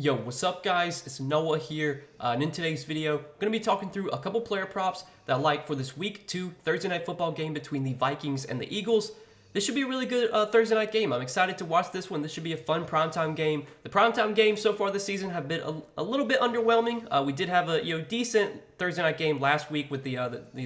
Yo, what's up guys? It's Noah here, and in today's video, I'm going to be talking through a couple player props that I like for this Week 2 Thursday Night Football game between the Vikings and the Eagles. This should be a really good Thursday night game. I'm excited to watch this one. This should be a fun primetime game. The primetime games so far this season have been a little bit underwhelming. We did have a decent Thursday night game last week with the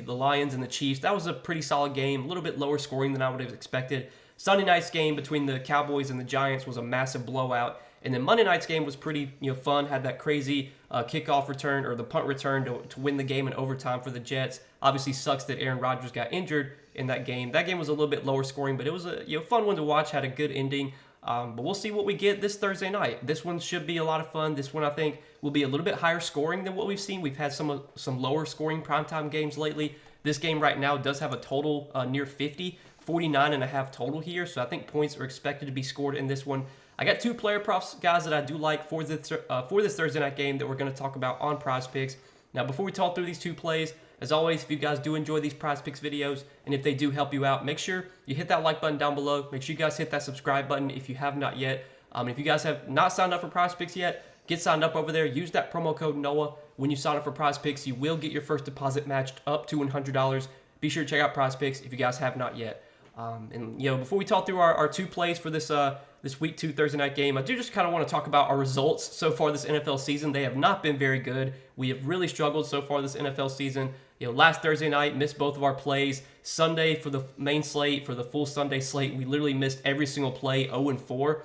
Lions and the Chiefs. That was a pretty solid game, a little bit lower scoring than I would have expected. Sunday night's game between the Cowboys and the Giants was a massive blowout. And then Monday night's game was pretty fun, had that crazy kickoff return or the punt return to win the game in overtime for the Jets. Obviously sucks that Aaron Rodgers got injured in that game. That game was a little bit lower scoring, but it was a fun one to watch, had a good ending. But we'll see what we get this Thursday night. This one should be a lot of fun. This one I think will be a little bit higher scoring than what we've seen. We've had some lower scoring primetime games lately. This game right now does have a total near 50, 49.5 total here. So I think points are expected to be scored in this one. I got two player props, guys, that I do like for this Thursday night game that we're going to talk about on Prizepicks. Now, before we talk through these two plays, as always, if you guys do enjoy these Prizepicks videos and if they do help you out, make sure you hit that like button down below. Make sure you guys hit that subscribe button if you have not yet. If you guys have not signed up for Prizepicks yet, get signed up over there. Use that promo code NOAH. When you sign up for Prizepicks, you will get your first deposit matched up to $100. Be sure to check out Prizepicks if you guys have not yet. Before we talk through our two plays for this Week 2 Thursday night game, I do just kind of want to talk about our results so far this NFL season. They have not been very good. We have really struggled so far this NFL season. Last Thursday night, missed both of our plays. Sunday for the main slate, for the full Sunday slate, we literally missed every single play, 0-4.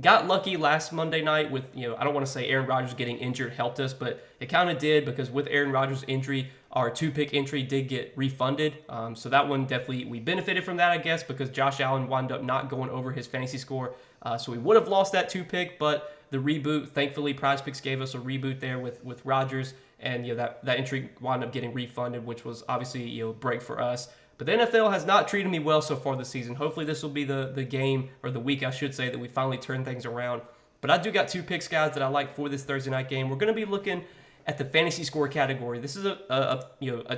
Got lucky last Monday night with, I don't want to say Aaron Rodgers getting injured helped us, but it kind of did because with Aaron Rodgers' injury, our two-pick entry did get refunded. So that one definitely, we benefited from that, I guess, because Josh Allen wound up not going over his fantasy score. So we would have lost that two-pick, but the reboot, thankfully, Prizepicks gave us a reboot there with Rodgers, and that entry wound up getting refunded, which was obviously a break for us. But the NFL has not treated me well so far this season. Hopefully this will be the game, or the week, I should say, that we finally turn things around. But I do got two picks, guys, that I like for this Thursday night game. We're going to be looking at the fantasy score category. This is a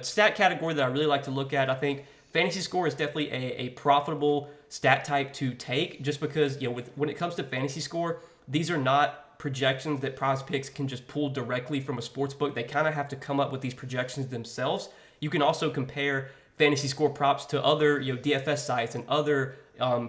stat category that I really like to look at. I think fantasy score is definitely a profitable stat type to take, just because when it comes to fantasy score, these are not projections that Prizepicks can just pull directly from a sports book. They kind of have to come up with these projections themselves. You can also compare fantasy score props to other DFS sites and other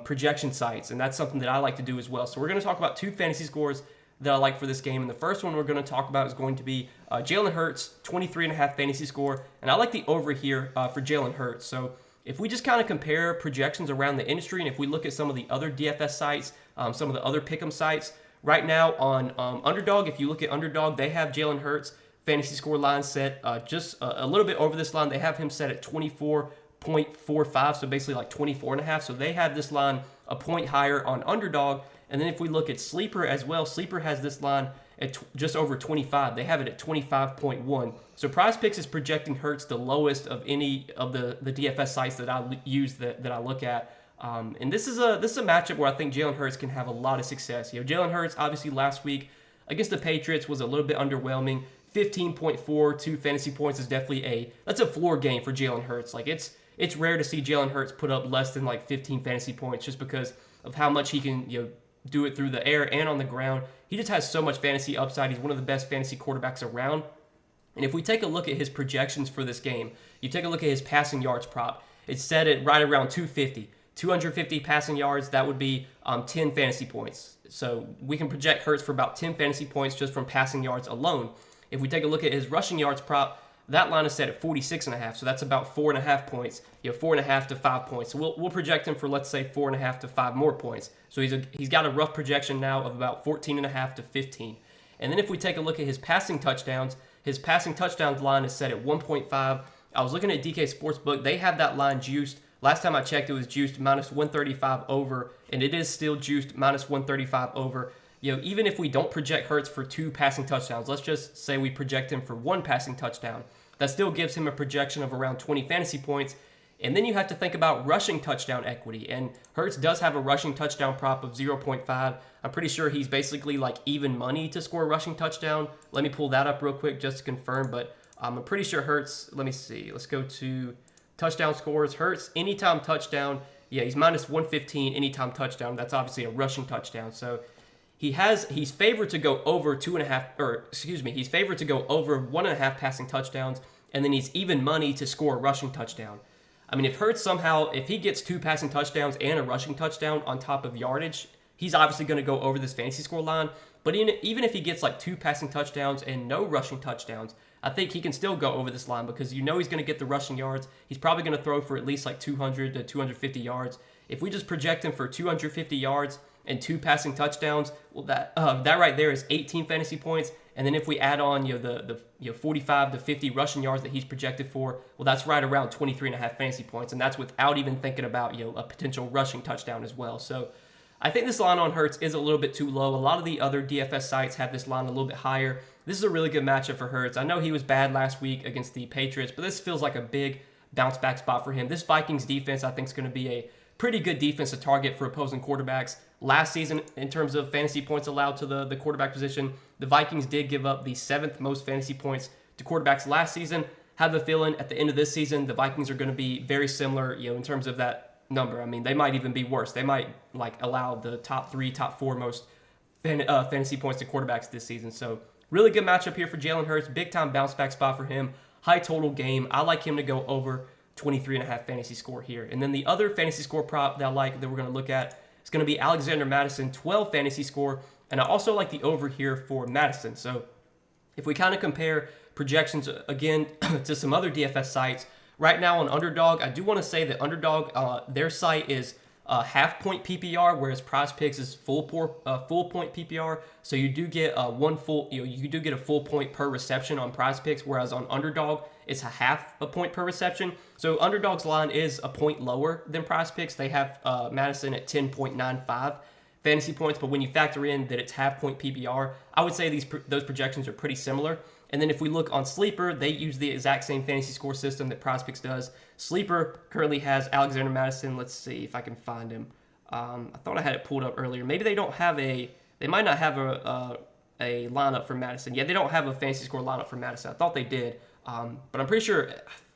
projection sites, and that's something that I like to do as well. So we're going to talk about two fantasy scores that I like for this game, and the first one we're going to talk about is going to be Jalen Hurts, 23.5 fantasy score, and I like the over here for Jalen Hurts. So if we just kind of compare projections around the industry, and if we look at some of the other DFS sites, some of the other pick'em sites, right now on Underdog, if you look at Underdog, they have Jalen Hurts fantasy score line set just a little bit over this line. They have him set at 24.45, so basically like 24.5. So they have this line a point higher on Underdog. And then if we look at Sleeper as well, Sleeper has this line at just over 25. They have it at 25.1. So Prizepicks is projecting Hurts the lowest of any of the DFS sites that I use that I look at. And this is a matchup where I think Jalen Hurts can have a lot of success. Jalen Hurts, obviously last week against the Patriots was a little bit underwhelming. 15.42 fantasy points is definitely that's a floor game for Jalen Hurts. Like it's rare to see Jalen Hurts put up less than like 15 fantasy points just because of how much he can do it through the air and on the ground. He just has so much fantasy upside. He's one of the best fantasy quarterbacks around. And if we take a look at his projections for this game, you take a look at his passing yards prop, it's set at right around 250. 250 passing yards, that would be 10 fantasy points. So we can project Hurts for about 10 fantasy points just from passing yards alone. If we take a look at his rushing yards prop, that line is set at 46.5, so that's about 4.5 points. 4.5 to 5 points. So we'll project him for, let's say, 4.5 to 5 more points. So he's got a rough projection now of about 14.5 to 15. And then if we take a look at his passing touchdowns line is set at 1.5. I was looking at DK Sportsbook. They have that line juiced. Last time I checked, it was juiced minus 135 over, and it is still juiced minus 135 over. Even if we don't project Hurts for 2 passing touchdowns, let's just say we project him for 1 passing touchdown, that still gives him a projection of around 20 fantasy points. And then you have to think about rushing touchdown equity, and Hurts does have a rushing touchdown prop of 0.5. I'm pretty sure he's basically like even money to score a rushing touchdown. Let me pull that up real quick just to confirm, but I'm pretty sure Hurts, let me see, let's go to touchdown scores. Hurts, anytime touchdown, he's minus 115 anytime touchdown. That's obviously a rushing touchdown. So he's favored to go over 2.5, or excuse me, he's favored to go over 1.5 passing touchdowns, and then he's even money to score a rushing touchdown. I mean, if he gets 2 passing touchdowns and a rushing touchdown on top of yardage, he's obviously going to go over this fantasy score line. But even if he gets like 2 passing touchdowns and no rushing touchdowns, I think he can still go over this line because he's going to get the rushing yards. He's probably going to throw for at least like 200 to 250 yards. If we just project him for 250 yards and 2 passing touchdowns, well, that right there is 18 fantasy points. And then if we add on the 45 to 50 rushing yards that he's projected for, well, that's right around 23.5 fantasy points, and that's without even thinking about a potential rushing touchdown as well. So I think this line on Hurts is a little bit too low. A lot of the other DFS sites have this line a little bit higher. This is a really good matchup for Hurts. I know he was bad last week against the Patriots, but this feels like a big bounce back spot for him. This Vikings defense, I think, is going to be a pretty good defense to target for opposing quarterbacks. Last season, in terms of fantasy points allowed to the quarterback position, the Vikings did give up the 7th most fantasy points to quarterbacks last season. Have a feeling at the end of this season, the Vikings are going to be very similar, in terms of that number. I mean, they might even be worse. They might allow the top 3, top 4 most fantasy points to quarterbacks this season. So really good matchup here for Jalen Hurts. Big time bounce back spot for him. High total game. I like him to go over 23.5 fantasy score here. And then the other fantasy score prop that I like that we're going to look at is going to be Alexander Mattison, 12 fantasy score. And I also like the over here for Mattison. So if we kind of compare projections again to some other DFS sites, right now on Underdog, I do want to say that Underdog, their site is half point PPR, whereas Prizepicks is full point PPR. So you do get you do get a full point per reception on Prizepicks, whereas on Underdog it's a half a point per reception. So Underdog's line is a point lower than Prizepicks. They have Madison at 10.95 fantasy points, but when you factor in that it's half point PPR, I would say those projections are pretty similar. And then if we look on Sleeper, they use the exact same fantasy score system that Prizepicks does. Sleeper currently has Alexander Mattison. Let's see if I can find him. I thought I had it pulled up earlier. Maybe they might not have a lineup for Madison. Yeah, they don't have a fantasy score lineup for Madison. I thought they did, but I'm pretty sure,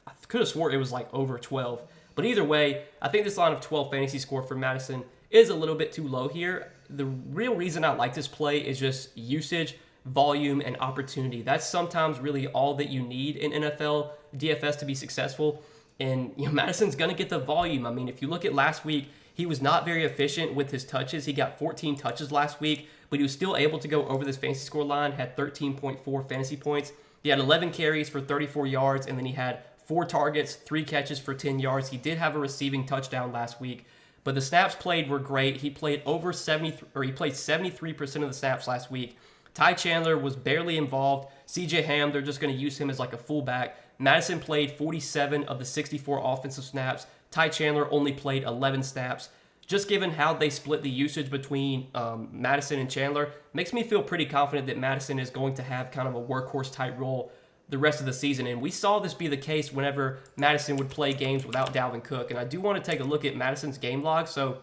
I could have swore it was like over 12. But either way, I think this line of 12 fantasy score for Madison is a little bit too low here. The real reason I like this play is just usage, volume, and opportunity. That's sometimes really all that you need in NFL DFS to be successful. And Madison's going to get the volume. I mean, if you look at last week, he was not very efficient with his touches. He got 14 touches last week, but he was still able to go over this fantasy score line, had 13.4 fantasy points. He had 11 carries for 34 yards, and then he had 4 targets, 3 catches for 10 yards. He did have a receiving touchdown last week, but the snaps played were great. He played over 73% of the snaps last week. Ty Chandler was barely involved. CJ Ham, they're just going to use him as like a fullback. Madison played 47 of the 64 offensive snaps. Ty Chandler only played 11 snaps. Just given how they split the usage between Madison and Chandler, makes me feel pretty confident that Madison is going to have kind of a workhorse type role the rest of the season. And we saw this be the case whenever Madison would play games without Dalvin Cook. And I do want to take a look at Madison's game log. So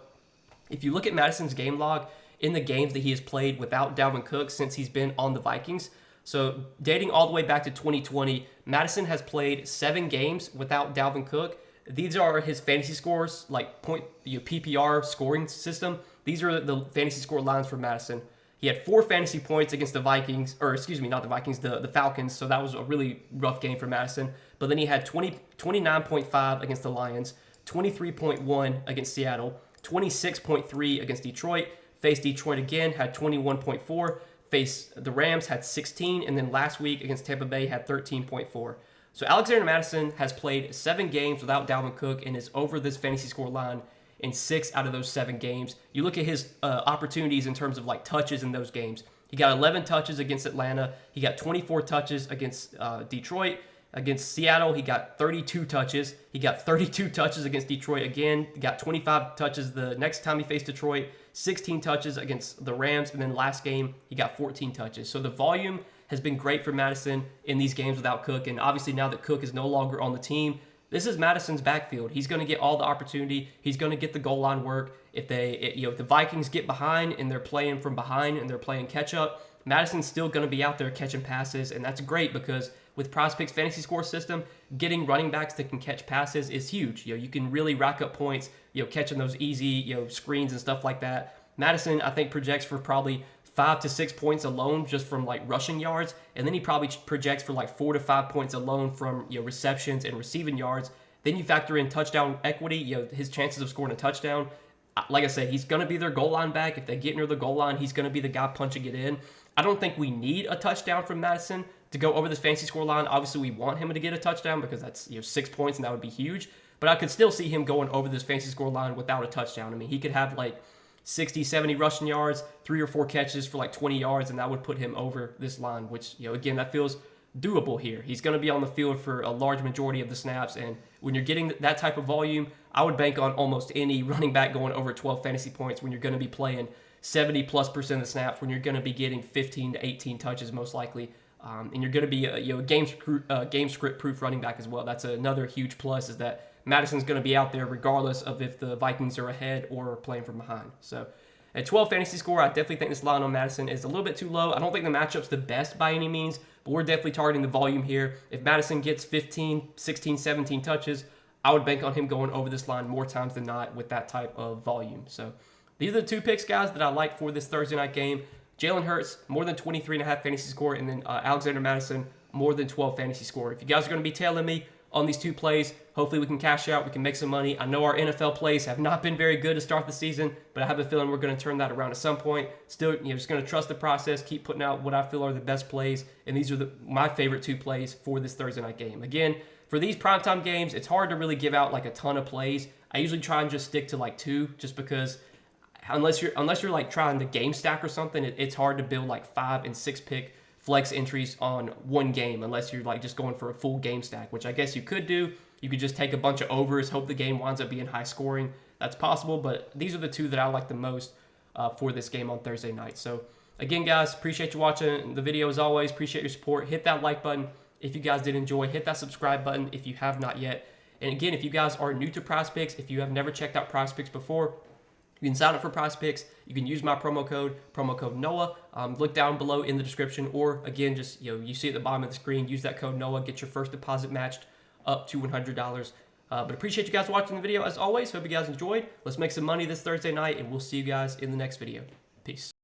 if you look at Madison's game log in the games that he has played without Dalvin Cook since he's been on the Vikings, so dating all the way back to 2020, Madison has played 7 games without Dalvin Cook. These are his fantasy scores, like PPR scoring system. These are the fantasy score lines for Madison. He had 4 fantasy points against the Vikings, or excuse me, not the Vikings, the Falcons. So that was a really rough game for Madison. But then he had 29.5 against the Lions, 23.1 against Seattle, 26.3 against Detroit, faced Detroit again, had 21.4, faced the Rams, had 16, and then last week against Tampa Bay had 13.4. So Alexander Mattison has played 7 games without Dalvin Cook and is over this fantasy score line in 6 out of those 7 games. You look at his opportunities in terms of like touches in those games. He got 11 touches against Atlanta. He got 24 touches against Detroit. Against Seattle, he got 32 touches. He got 32 touches against Detroit again. He got 25 touches the next time he faced Detroit, 16 touches against the Rams, and then last game, he got 14 touches. So the volume has been great for Madison in these games without Cook, and obviously now that Cook is no longer on the team, this is Madison's backfield. He's going to get all the opportunity. He's going to get the goal line work. If the Vikings get behind and they're playing from behind and they're playing catch up, Madison's still going to be out there catching passes, and that's great because with Prizepicks fantasy score system, getting running backs that can catch passes is huge. You can really rack up points, catching those easy, screens and stuff like that. Madison, I think, projects for probably 5 to 6 points alone just from like rushing yards, and then he probably projects for like 4 to 5 points alone from receptions and receiving yards. Then you factor in touchdown equity, his chances of scoring a touchdown. Like I said, he's going to be their goal line back. If they get near the goal line, he's going to be the guy punching it in. I don't think we need a touchdown from Madison to go over this fantasy score line. Obviously, we want him to get a touchdown because that's 6 points, and that would be huge. But I could still see him going over this fantasy score line without a touchdown. I mean, he could have like 60, 70 rushing yards, 3 or 4 catches for like 20 yards, and that would put him over this line, which, again, that feels doable here. He's going to be on the field for a large majority of the snaps, and when you're getting that type of volume, I would bank on almost any running back going over 12 fantasy points when you're going to be playing 70+% of the snaps, when you're going to be getting 15 to 18 touches most likely, and you're going to be a game script proof running back as well. That's another huge plus, is that Madison's going to be out there regardless of if the Vikings are ahead or playing from behind. So at 12 fantasy score, I definitely think this line on Madison is a little bit too low. I don't think the matchup's the best by any means, but we're definitely targeting the volume here. If Madison gets 15, 16, 17 touches, I would bank on him going over this line more times than not with that type of volume. So these are the 2 picks, guys, that I like for this Thursday night game. Jalen Hurts, more than 23.5 fantasy score, and then Alexander Madison, more than 12 fantasy score. If you guys are going to be tailing me on these 2 plays, hopefully we can cash out, we can make some money. I know our NFL plays have not been very good to start the season, but I have a feeling we're going to turn that around at some point. Still, just going to trust the process, keep putting out what I feel are the best plays, and these are my favorite 2 plays for this Thursday night game. Again, for these primetime games, it's hard to really give out like a ton of plays. I usually try and just stick to like 2, just because unless you're like trying to game stack or something, it's hard to build like 5 and 6 pick flex entries on one game unless you're like just going for a full game stack, which I guess you could do. You could just take a bunch of overs, hope the game winds up being high scoring. That's possible, but these are the 2 that I like the most for this game on Thursday night. So again, guys, appreciate you watching the video as always. Appreciate your support. Hit that like button if you guys did enjoy. Hit that subscribe button if you have not yet. And again, if you guys are new to Prizepicks, if you have never checked out Prizepicks before, you can sign up for Prizepicks. You can use my promo code Noah. Look down below in the description, or again, just you see at the bottom of the screen. Use that code Noah. Get your first deposit matched up to $100. But appreciate you guys watching the video as always. Hope you guys enjoyed. Let's make some money this Thursday night, and we'll see you guys in the next video. Peace.